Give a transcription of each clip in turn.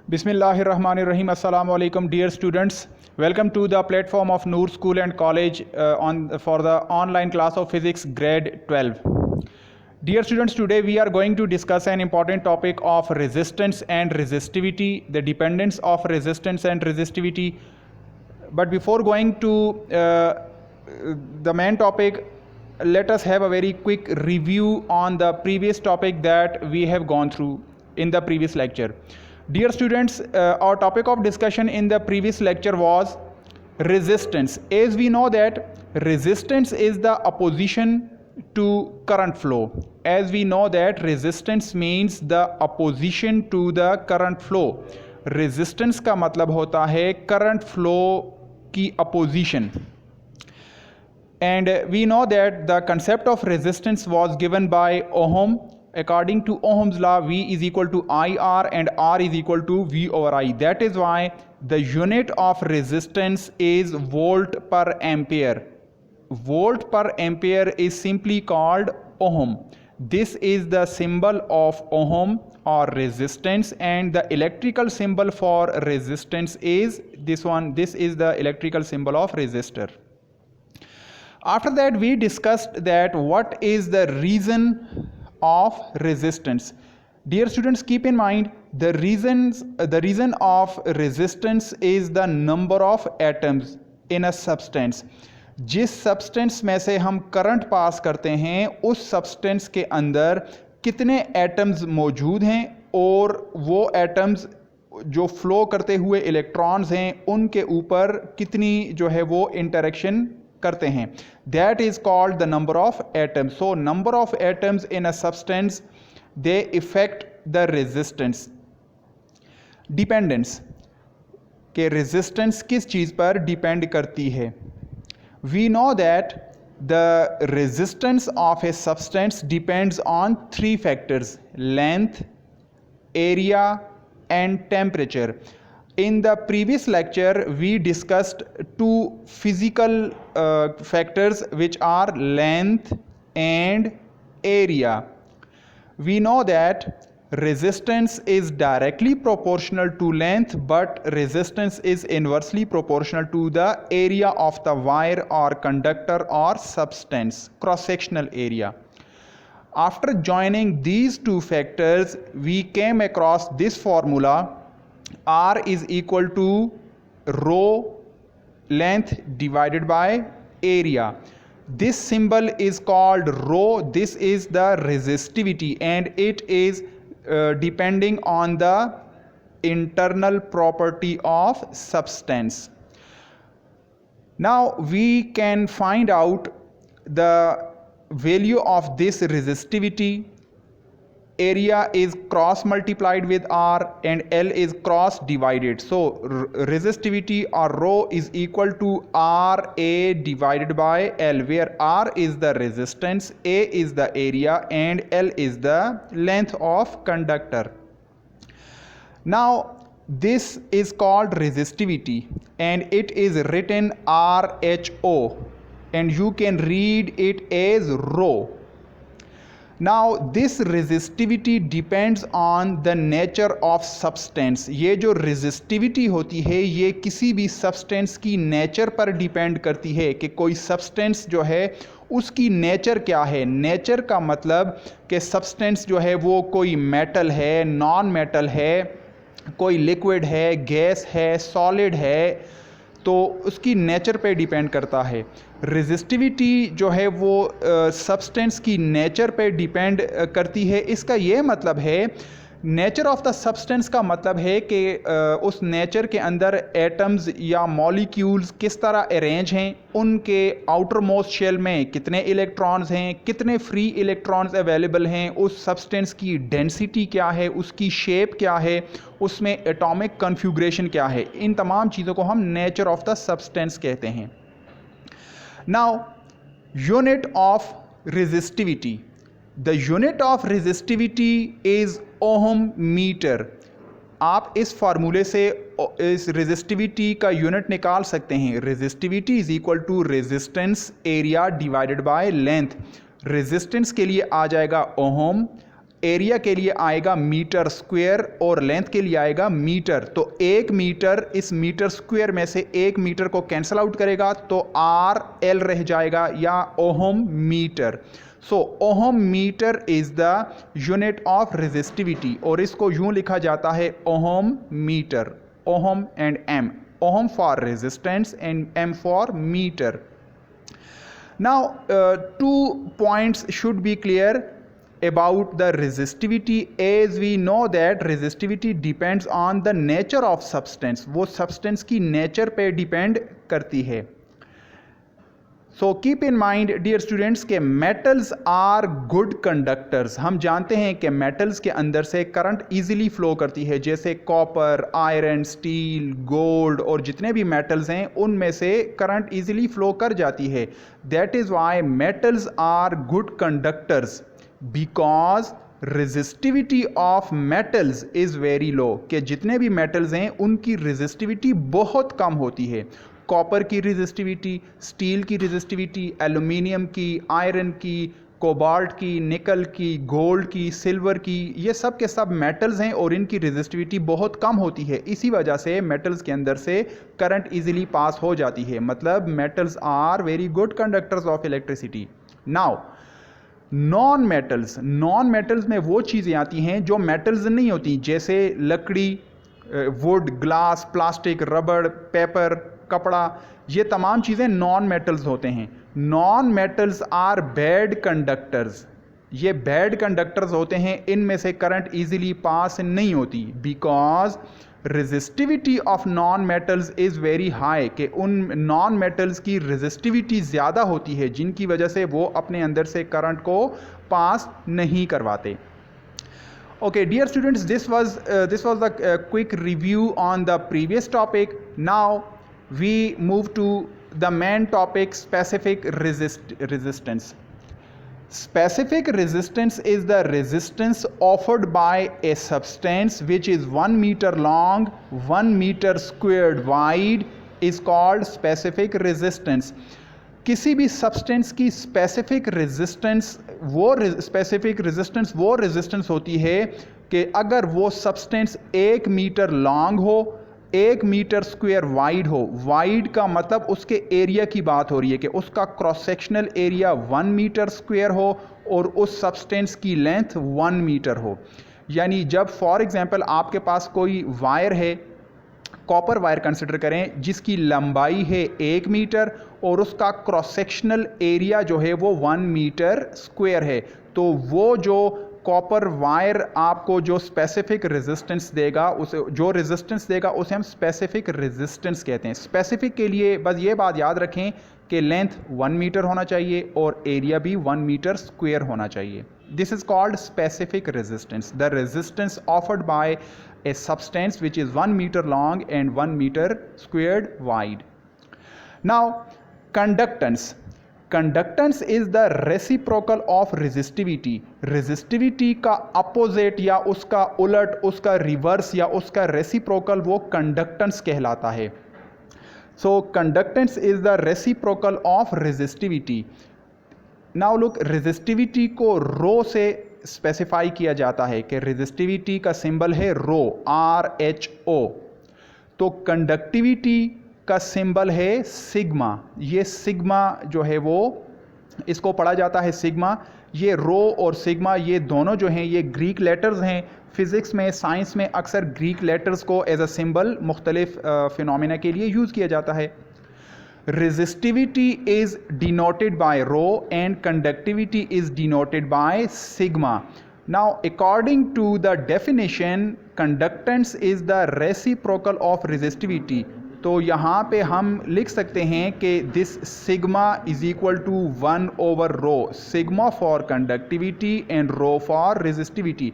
Bismillahirrahmanirrahim. Assalamu alaikum, dear students. Welcome to the platform of Noor School and College for the online class of Physics grade 12. Dear students, today we are going to discuss an important topic of resistance and resistivity, the dependence of resistance and resistivity. But before going to the main topic, let us have a very quick review on the previous topic that we have gone through in the previous lecture. Dear students, our topic of discussion in the previous lecture was resistance. As we know that resistance is the opposition to current flow. As we know that resistance means the opposition to the current flow. Resistance का मतलब होता है current flow की opposition. And we know that the concept of resistance was given by Ohm. According to Ohm's law, V is equal to IR and R is equal to V over I. That is why the unit of resistance is volt per ampere. Volt per ampere is simply called Ohm. This is the symbol of Ohm or resistance, and the electrical symbol for resistance is this one. This is the electrical symbol of resistor. After that, we discussed that what is the reason of resistance. Dear students, keep in mind the reason of resistance is the number of atoms in a substance. जिस substance में से हम current pass करते हैं उस substance के अंदर कितने एटम्स मौजूद हैं और वो एटम्स जो फ्लो करते हुए इलेक्ट्रॉन्स हैं उनके ऊपर कितनी जो है वो इंटरेक्शन करते हैं. That is called the number of atoms. So number of atoms in a substance they effect the resistance. Dependence के रेजिस्टेंस किस चीज़ पर डिपेंड करती है. We know that the resistance of a substance depends on three factors: length, area and temperature. In the previous lecture, we discussed two physical factors which are length and area. We know that resistance is directly proportional to length, but resistance is inversely proportional to the area of the wire or conductor or substance, cross-sectional area. After joining these two factors, we came across this formula: R is equal to rho length divided by area. This symbol is called rho. This is the resistivity, and it is depending on the internal property of substance. Now we can find out the value of this resistivity. Area is cross multiplied with R and L is cross divided. So resistivity or rho is equal to RA divided by L, where R is the resistance, A is the area, and L is the length of conductor. Now this is called resistivity and it is written RHO, and you can read it as rho. Now this resistivity depends on the nature of substance. ये जो resistivity होती है ये किसी भी substance की nature पर depend करती है कि कोई substance जो है उसकी nature क्या है. nature का मतलब कि substance जो है वो कोई metal है, non metal है, कोई liquid है, gas है, solid है, तो उसकी नेचर पे डिपेंड करता है. रेजिस्टिविटी जो है वो सब्सटेंस की नेचर पे डिपेंड करती है. इसका ये मतलब है, नेचर ऑफ द सब्सटेंस का मतलब है कि उस नेचर के अंदर एटम्स या मॉलिक्यूल्स किस तरह अरेंज हैं, उनके आउटर मोस्ट शेल में कितने इलेक्ट्रॉन्स हैं, कितने फ्री इलेक्ट्रॉन्स अवेलेबल हैं, उस सब्सटेंस की डेंसिटी क्या है, उसकी शेप क्या है, उसमें एटॉमिक कन्फिगरेशन क्या है. इन तमाम चीज़ों को हम नेचर ऑफ द सब्सटेंस कहते हैं. Now unit of resistivity. The unit of resistivity is ohm meter. आप इस फार्मूले से इस रेजिस्टिविटी का यूनिट निकाल सकते हैं. Resistivity is equal to resistance area divided by length. Resistance के लिए आ जाएगा ओहम, एरिया के लिए आएगा मीटर स्क्वायर और लेंथ के लिए आएगा मीटर। तो 1 मीटर इस मीटर स्क्वायर में से 1 मीटर को कैंसल आउट करेगा तो आर एल रह जाएगा या ohm meter. So ohm meter is the unit of resistivity और इसको यूं लिखा जाता है ohm meter, ohm and M, ohm for resistance and m for meter. Now 2 points should be clear about the resistivity, as we know that resistivity depends on the nature of substance, वो substance की nature पे depend करती है। So keep in mind dear students के metals are good conductors। हम जानते हैं कि metals के अंदर से करंट easily flow करती है, जैसे कॉपर, आयरन, स्टील, गोल्ड और जितने भी metals हैं उनमें से करंट easily flow कर जाती है। That is why metals are good conductors because resistivity of metals is very low। कि जितने भी metals हैं उनकी resistivity बहुत कम होती है। कॉपर की रेजिस्टिविटी, स्टील की रेजिस्टिविटी, एल्युमिनियम की, आयरन की, कोबाल्ट की, निकल की, गोल्ड की, सिल्वर की, ये सब के सब मेटल्स हैं और इनकी रेजिस्टिविटी बहुत कम होती है। इसी वजह से मेटल्स के अंदर से करंट इजीली पास हो जाती है। मतलब metals are very good conductors of electricity. Now non metals में वो चीज़ें आती हैं जो मेटल्स नहीं होती, जैसे लकड़ी, वुड, ग्लास, प्लास्टिक, रबड़, पेपर, कपड़ा, ये तमाम चीज़ें नॉन मेटल्स होते हैं। Non metals are bad conductors, ये बैड कंडक्टर्स होते हैं, इनमें से करंट इजीली पास नहीं होती because resistivity of non metals is very high. कि उन नॉन मेटल्स की रेजिस्टिविटी ज़्यादा होती है जिनकी वजह से वो अपने अंदर से करंट को पास नहीं करवाते। Okay dear students, this was the quick review on the previous topic. Now we move to the main topic, specific resistance. Specific resistance is the resistance offered by a substance which is 1 meter long, 1 meter squared wide is called specific resistance. किसी भी substance की specific resistance वो resistance होती है कि अगर वो substance 1 metre long हो, 1 मीटर स्क्वायर वाइड हो। वाइड का मतलब उसके एरिया की बात हो रही है कि उसका cross sectional area 1 meter square हो और उस सब्सटेंस की लेंथ 1 मीटर हो। यानी जब फॉर एग्जांपल आपके पास कोई वायर है, कॉपर वायर कंसिडर करें, जिसकी लंबाई है 1 मीटर और उसका क्रॉस सेक्शनल एरिया जो है वो 1 मीटर स्क्वायर है, तो वो जो कॉपर वायर आपको जो स्पेसिफिक रेजिस्टेंस देगा, उसे हम स्पेसिफिक रेजिस्टेंस कहते हैं। स्पेसिफिक के लिए बस ये बात याद रखें कि लेंथ 1 मीटर होना चाहिए और एरिया भी 1 मीटर स्क्वायर होना चाहिए। This is called specific resistance, the resistance offered by a substance which is 1 meter long and 1 meter squared wide. Now conductance. Conductance is the reciprocal of resistivity. Resistivity का opposite या उसका उलट, उसका reverse या उसका reciprocal वो conductance कहलाता है। So conductance is the reciprocal of resistivity. Now look, resistivity को रो से स्पेसिफाई किया जाता है कि रेजिस्टिविटी का सिंबल है रो, RHO। तो कंडक्टिविटी का सिंबल है सिग्मा। ये सिग्मा जो है वो इसको पढ़ा जाता है सिग्मा। ये रो और सिग्मा ये दोनों जो हैं ये ग्रीक लेटर्स हैं। फिज़िक्स में, साइंस में अक्सर ग्रीक लेटर्स को एज अ सिंबल मुख्तलिफ फिनोमिना के लिए यूज़ किया जाता है। Resistivity is denoted by rho and conductivity is denoted by sigma. Now according to the definition, conductance is the reciprocal of resistivity. तो यहाँ पे हम लिख सकते हैं कि this sigma is equal to 1 over rho, sigma for conductivity and rho for resistivity.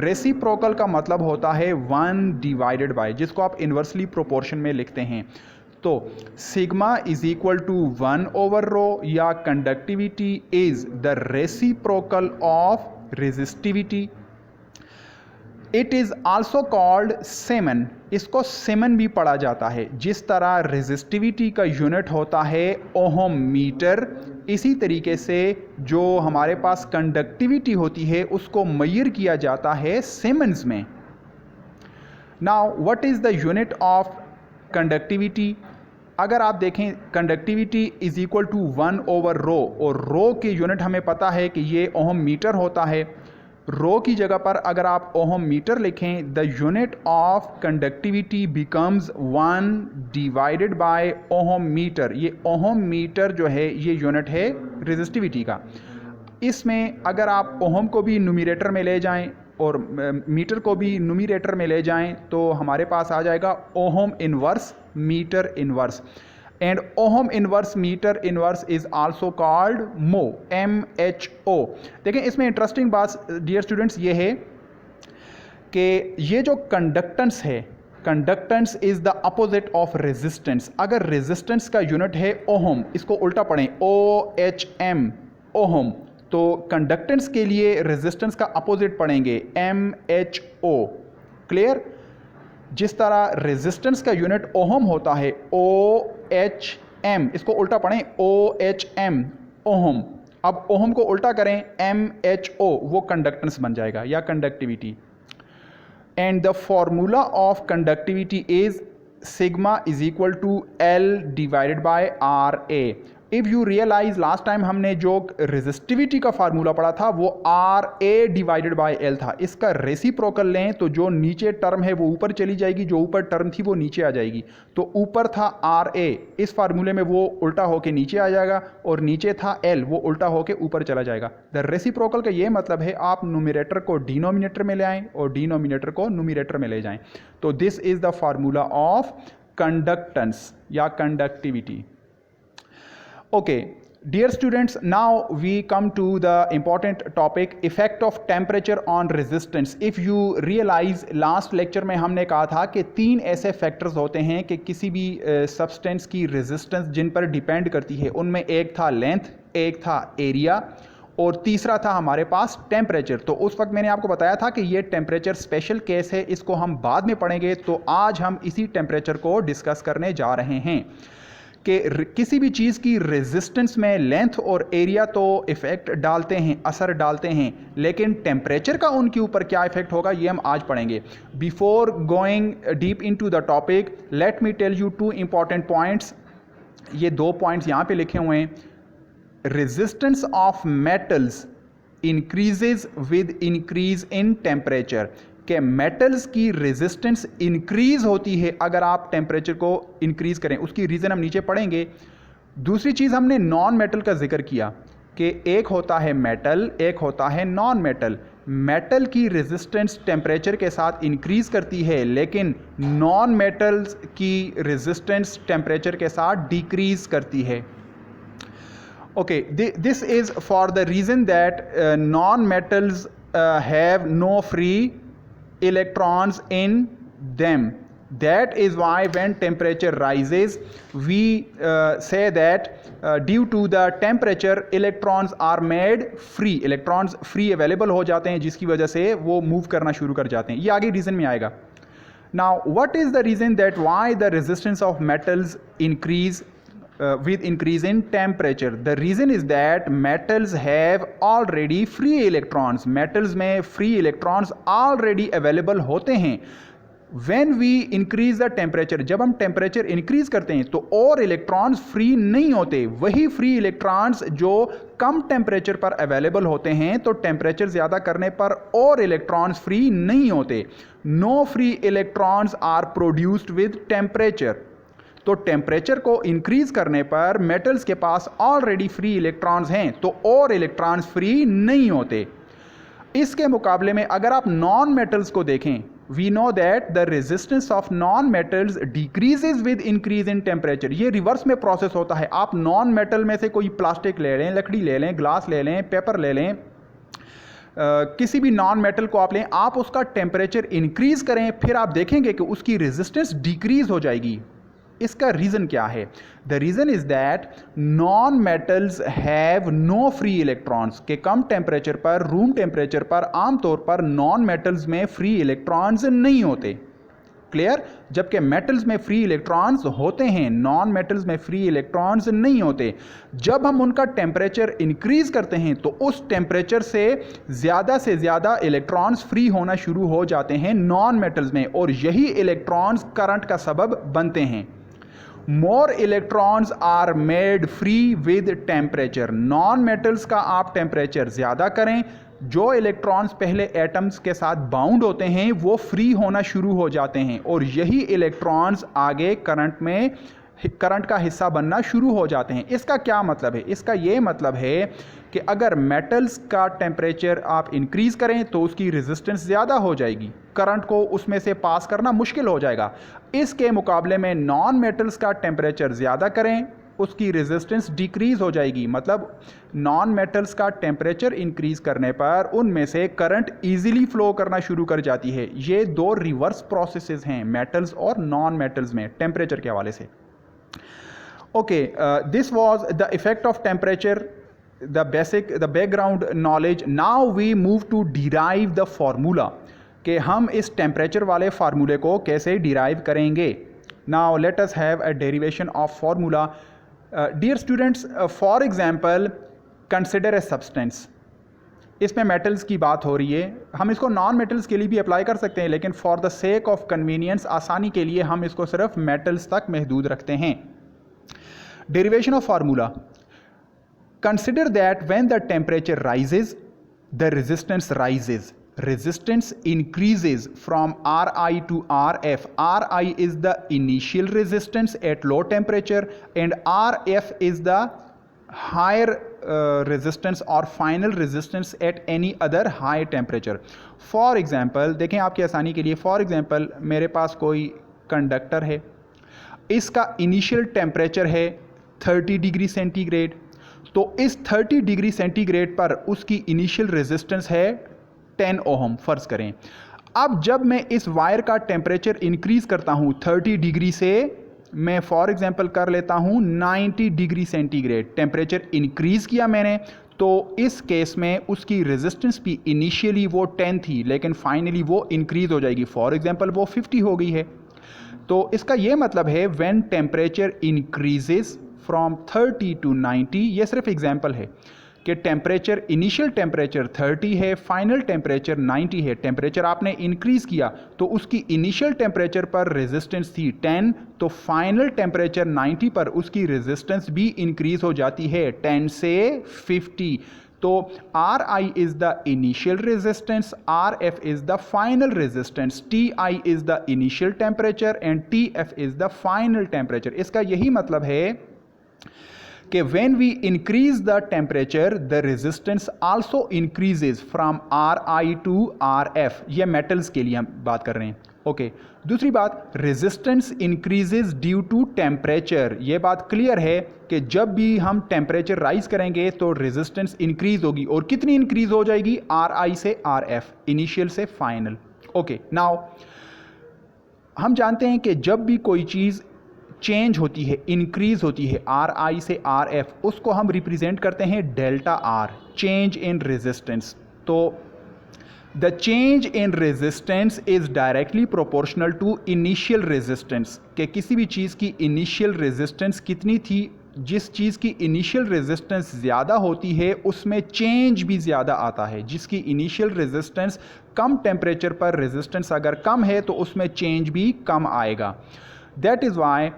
Reciprocal का मतलब होता है 1 divided by, जिसको आप इन्वर्सली प्रोपोर्शन में लिखते हैं। तो sigma is equal to 1 over rho या conductivity is the reciprocal of resistivity. It is also called siemens, इसको सेमन भी पढ़ा जाता है। जिस तरह रेजिस्टिविटी का यूनिट होता है ओहम मीटर, इसी तरीके से जो हमारे पास कंडक्टिविटी होती है उसको मेजर किया जाता है सेमन्स में। Now what is the unit of conductivity? अगर आप देखें कंडक्टिविटी इज इक्वल टू 1/ρ, और रो की यूनिट हमें पता है कि ये ओहम मीटर होता है। रो की जगह पर अगर आप ओहम मीटर लिखें, the unit of conductivity becomes 1 divided by ohm meter. ये ओहम मीटर जो है ये यूनिट है रेजिस्टिविटी का। इसमें अगर आप ओहम को भी न्यूमरेटर में ले जाएं और मीटर को भी न्यूमरेटर में ले जाएं तो हमारे पास आ जाएगा ohm inverse meter inverse, and ohm inverse meter inverse is also called mho, MHO। देखें इसमें इंटरेस्टिंग बात डियर स्टूडेंट्स ये है कि ये जो कंडक्टेंस है, conductance is the opposite of resistance. अगर रेजिस्टेंस का यूनिट है ओहम, इसको उल्टा पढ़ें OHM, ओहम, तो कंडक्टेंस के लिए रेजिस्टेंस का अपोजिट पढ़ेंगे MHO। क्लियर? जिस तरह रेजिस्टेंस का यूनिट ओहम होता है OHM, इसको उल्टा पढ़ें OHM, ओहम। अब ओहम को उल्टा करें MHO, वो कंडक्टेंस बन जाएगा या conductivity. And the formula of conductivity is sigma is equal to L divided by RA। If you realize last time हमने जो रेजिस्टिविटी का फार्मूला पढ़ा था वो RA डिवाइडेड बाय L था। इसका रेसिप्रोकल लें तो जो नीचे टर्म है वो ऊपर चली जाएगी, जो ऊपर टर्म थी वो नीचे आ जाएगी। तो ऊपर था RA, इस फार्मूले में वो उल्टा होके नीचे आ जाएगा, और नीचे था L, वो उल्टा होके ऊपर चला जाएगा। द रेसिप्रोकल का ये मतलब है आप न्यूमरेटर को डिनोमिनेटर में ले आएँ और डिनोमिनेटर को न्यूमरेटर में ले जाएँ। तो this is the formula of conductance या conductivity. Okay, dear students, now we come to the important topic, effect of temperature on resistance. If you realize last lecture में हमने कहा था कि 3 ऐसे फैक्टर्स होते हैं कि किसी भी सब्सटेंस की रेजिस्टेंस जिन पर डिपेंड करती है। उनमें एक था लेंथ, एक था एरिया, और तीसरा था हमारे पास टेम्परेचर। तो उस वक्त मैंने आपको बताया था कि ये टेम्परेचर स्पेशल केस है, इसको हम बाद में पढ़ेंगे। तो आज हम इसी टेम्परेचर को डिस्कस करने जा रहे हैं कि किसी भी चीज़ की रेजिस्टेंस में लेंथ और एरिया तो इफ़ेक्ट डालते हैं, असर डालते हैं, लेकिन टेम्परेचर का उनके ऊपर क्या इफेक्ट होगा ये हम आज पढ़ेंगे। Before going deep into the topic, let me tell you 2 important points. ये 2 पॉइंट्स यहाँ पे लिखे हुए हैं। Resistance of metals increases with increase in temperature, कि मेटल्स की रेजिस्टेंस इंक्रीज होती है अगर आप टेम्परेचर को इंक्रीज करें। उसकी रीज़न हम नीचे पढ़ेंगे। दूसरी चीज़ हमने नॉन मेटल का जिक्र किया कि एक होता है मेटल, एक होता है नॉन मेटल। मेटल की रेजिस्टेंस टेम्परेचर के साथ इंक्रीज करती है, लेकिन नॉन मेटल्स की रेजिस्टेंस टेम्परेचर के साथ डिक्रीज करती है। Okay, this is for the reason that non metals have no free electrons in them. That is why when temperature rises we say that due to the temperature electrons are made free, electrons free available हो जाते हैं, जिसकी वजह से वो move करना शुरू कर जाते हैं। ये आगे रीज़न में आएगा। Now what is the reason that why the resistance of metals increase with increase in temperature? The reason is that metals have already free electrons. Metals में free electrons already available होते हैं। When we increase the temperature, जब हम temperature increase करते हैं तो और electrons free नहीं होते। वही free electrons जो कम temperature पर available होते हैं, तो temperature ज़्यादा करने पर और electrons free नहीं होते। No free electrons are produced with temperature. तो टेम्परेचर को इंक्रीज करने पर मेटल्स के पास ऑलरेडी फ्री इलेक्ट्रॉन्स हैं, तो और इलेक्ट्रॉन्स फ्री नहीं होते। इसके मुकाबले में अगर आप नॉन मेटल्स को देखें, we know that the resistance of non metals decreases with increase in temperature. ये रिवर्स में प्रोसेस होता है। आप नॉन मेटल में से कोई प्लास्टिक ले लें, लकड़ी ले लें, ग्लास ले लें, पेपर ले लें, किसी भी नॉन मेटल को आप लें, आप उसका टेम्परेचर इंक्रीज करें, फिर आप देखेंगे कि उसकी रेजिस्टेंस डिक्रीज हो जाएगी। इसका रीज़न क्या है? The reason is that non metals have no free electrons, के कम टेम्परेचर पर, रूम टेम्परेचर पर आमतौर पर नॉन मेटल्स में फ्री इलेक्ट्रॉन्स नहीं होते। क्लियर? जबकि मेटल्स में फ्री इलेक्ट्रॉन्स होते हैं, नॉन मेटल्स में फ्री इलेक्ट्रॉन्स नहीं होते। जब हम उनका टेम्परेचर इंक्रीज करते हैं तो उस टेम्परेचर से ज़्यादा इलेक्ट्रॉन्स फ्री होना शुरू हो जाते हैं नॉन मेटल्स में, और यही इलेक्ट्रॉन्स करंट का सबब बनते हैं। More electrons are made free with temperature. Non metals का आप टेम्परेचर ज़्यादा करें, जो इलेक्ट्रॉन्स पहले एटम्स के साथ बाउंड होते हैं वो फ्री होना शुरू हो जाते हैं, और यही इलेक्ट्रॉन्स आगे करंट का हिस्सा बनना शुरू हो जाते हैं। इसका क्या मतलब है? इसका ये मतलब है कि अगर मेटल्स का टेम्परेचर आप इंक्रीज करें तो उसकी रेजिस्टेंस ज़्यादा हो जाएगी, करंट को उसमें से पास करना मुश्किल हो जाएगा। इसके मुकाबले में नॉन मेटल्स का टेम्परेचर ज़्यादा करें, उसकी रेजिस्टेंस डिक्रीज हो जाएगी। मतलब नॉन मेटल्स का टेम्परेचर इंक्रीज करने पर उनमें से करंट इजीली फ्लो करना शुरू कर जाती है। ये दो रिवर्स प्रोसेसेस हैं मेटल्स और नॉन मेटल्स में टेम्परेचर के हवाले से। Okay, this was the effect of temperature, the background knowledge. Now we move to derive the formula, कि हम इस टेम्परेचर वाले फार्मूले को कैसे डिराइव करेंगे। Now let us have a derivation of formula. Dear students, for example consider a substance. इसमें metals की बात हो रही है, हम इसको नॉन मेटल्स के लिए भी अप्लाई कर सकते हैं, लेकिन for the sake of convenience, आसानी के लिए हम इसको सिर्फ मेटल्स तक महदूद रखते हैं। Derivation of formula. Consider that when the temperature rises the resistance rises, resistance increases from Ri to Rf. Ri is the initial resistance at low temperature and Rf is the higher resistance or final resistance at any other high temperature. For example, देखें आपकी आसानी के लिए, for example मेरे पास कोई conductor है, इसका initial temperature है 30 डिग्री सेंटीग्रेड, तो इस 30 डिग्री सेंटीग्रेड पर उसकी इनिशियल रेजिस्टेंस है 10 ओहम फ़र्ज़ करें। अब जब मैं इस वायर का टेम्परेचर इंक्रीज़ करता हूँ 30 डिग्री से, मैं फॉर एग्जांपल कर लेता हूँ 90 डिग्री सेंटीग्रेड, टेम्परेचर इंक्रीज़ किया मैंने, तो इस केस में उसकी रेजिस्टेंस भी इनिशियली वो 10 थी, लेकिन फाइनली वो इंक्रीज़ हो जाएगी, फॉर एग्जांपल वो 50 हो गई है। तो इसका ये मतलब है when temperature increases from 30 to 90, ये सिर्फ एग्जांपल है कि टेम्परेचर, इनिशियल टेम्परेचर 30 है, फाइनल टेम्परेचर 90 है। टेम्परेचर आपने इंक्रीज़ किया तो उसकी इनिशियल टेम्परेचर पर रेजिस्टेंस थी 10, तो फाइनल टेम्परेचर 90 पर उसकी रेजिस्टेंस भी इंक्रीज़ हो जाती है 10 से 50। तो Ri is the initial resistance, Rf is the final resistance, Ti is the initial temperature and Tf is the final temperature. इसका यही मतलब है कि when we increase the temperature the resistance also increases from Ri to Rf। ये metals के लिए हम बात कर रहे हैं। ओके, दूसरी बात, resistance increases due to temperature. ये बात क्लियर है कि जब भी हम टेम्परेचर राइज करेंगे तो रेजिस्टेंस इंक्रीज होगी, और कितनी इंक्रीज हो जाएगी? Ri से Rf, इनिशियल से फाइनल। ओके, नाउ हम जानते हैं कि जब भी कोई चीज़ चेंज होती है, इंक्रीज होती है Ri से Rf, उसको हम रिप्रेजेंट करते हैं delta R, change in resistance. So the change in resistance is directly proportional to initial resistance, कि किसी भी चीज़ की इनिशियल रेजिस्टेंस कितनी थी, जिस चीज़ की इनिशियल रेजिस्टेंस ज़्यादा होती है उसमें चेंज भी ज़्यादा आता है। जिसकी इनिशियल रेजिस्टेंस, कम टेम्परेचर पर रेजिस्टेंस अगर कम है तो उसमें चेंज भी कम आएगा। That is why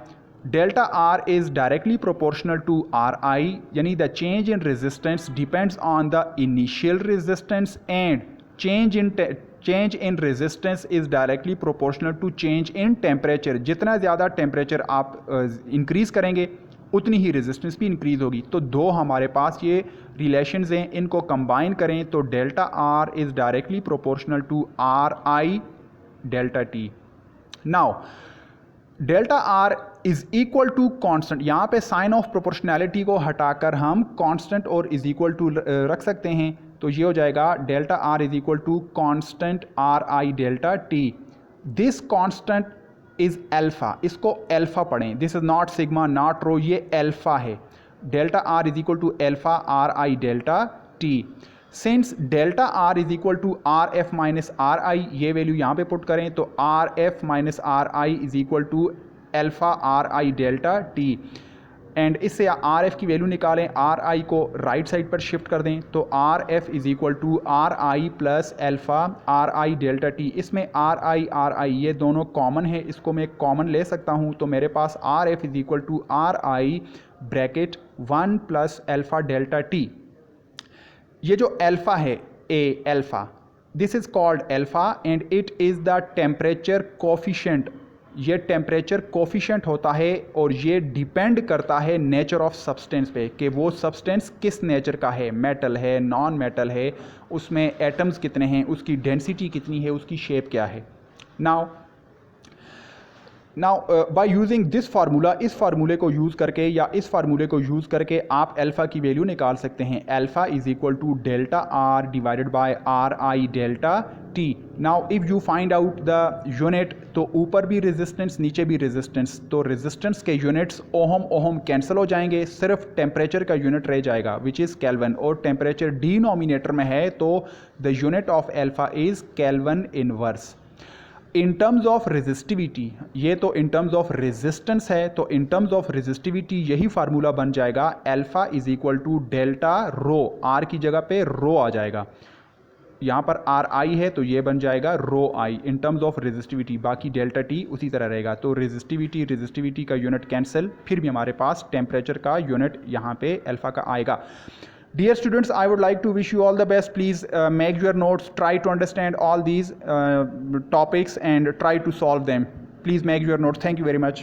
delta R is directly proportional to Ri, यानी the change in resistance depends on the initial resistance and change in resistance is directly proportional to change in temperature। जितना ज़्यादा temperature आप increase करेंगे उतनी ही resistance भी increase होगी। तो दो हमारे पास ये रिलेशंस हैं, इनको कंबाइन करें तो delta R is directly proportional to Ri delta T. Now delta R is equal to constant, यहाँ पे साइन ऑफ प्रोपोर्शनैलिटी को हटाकर हम कांस्टेंट और इज इक्वल टू रख सकते हैं, तो ये हो जाएगा delta R is equal to constant Ri delta T. This constant is alpha, इसको एल्फ़ा पढ़ें, this is not sigma not rho, ये एल्फ़ा है। Delta R is equal to alpha R I delta T. Since delta R is equal to R F minus R I, ये value यहाँ पे put करें तो R F minus R I is equal to alpha R I delta T. And इससे R F की value निकालें, R I को right side पर शिफ्ट कर दें तो R F is equal to R I plus alpha R I delta T. इसमें R I ये दोनों कॉमन है, इसको मैं कॉमन ले सकता हूँ, तो मेरे पास R F is equal to R I bracket 1 plus alpha delta T. ये जो एल्फ़ा है a alpha, this is called alpha and it is the temperature coefficient. ये टेम्परेचर कोफिशिएंट होता है और ये डिपेंड करता है नेचर ऑफ सब्सटेंस पे कि वो सब्सटेंस किस नेचर का है, मेटल है, नॉन मेटल है, उसमें एटम्स कितने हैं, उसकी डेंसिटी कितनी है, उसकी शेप क्या है। Now by using this formula, इस फार्मूले को यूज़ करके या इस फार्मूले को यूज़ करके आप अल्फ़ा की वैल्यू निकाल सकते हैं। Alpha is equal to delta R divided by R I delta T. Now if you find out the unit, तो ऊपर भी रेजिस्टेंस नीचे भी रेजिस्टेंस, तो रेजिस्टेंस के यूनिट्स ओहम कैंसिल हो जाएंगे, सिर्फ टेम्परेचर का यूनिट रह जाएगा विच इज़ केल्विन, और टेम्परेचर डिनोमिनेटर में है तो the unit of alpha is kelvin inverse. In terms of resistivity, ये तो इन टर्म्स ऑफ रेजिस्टेंस है, तो इन टर्म्स ऑफ रेजिस्टिविटी यही फार्मूला बन जाएगा, alpha is equal to delta rho, R की जगह पे रो आ जाएगा, यहाँ पर आर आई है तो ये बन जाएगा रो आई इन टर्म्स ऑफ रेजिस्टिविटी, बाकी डेल्टा टी उसी तरह रहेगा। तो रेजिस्टिविटी का यूनिट कैंसिल, फिर भी हमारे पास टेम्परेचर का यूनिट यहाँ पे अल्फ़ा का आएगा। Dear students, I would like to wish you all the best. Please make your notes, try to understand all these topics and try to solve them. Please make your notes. Thank you very much.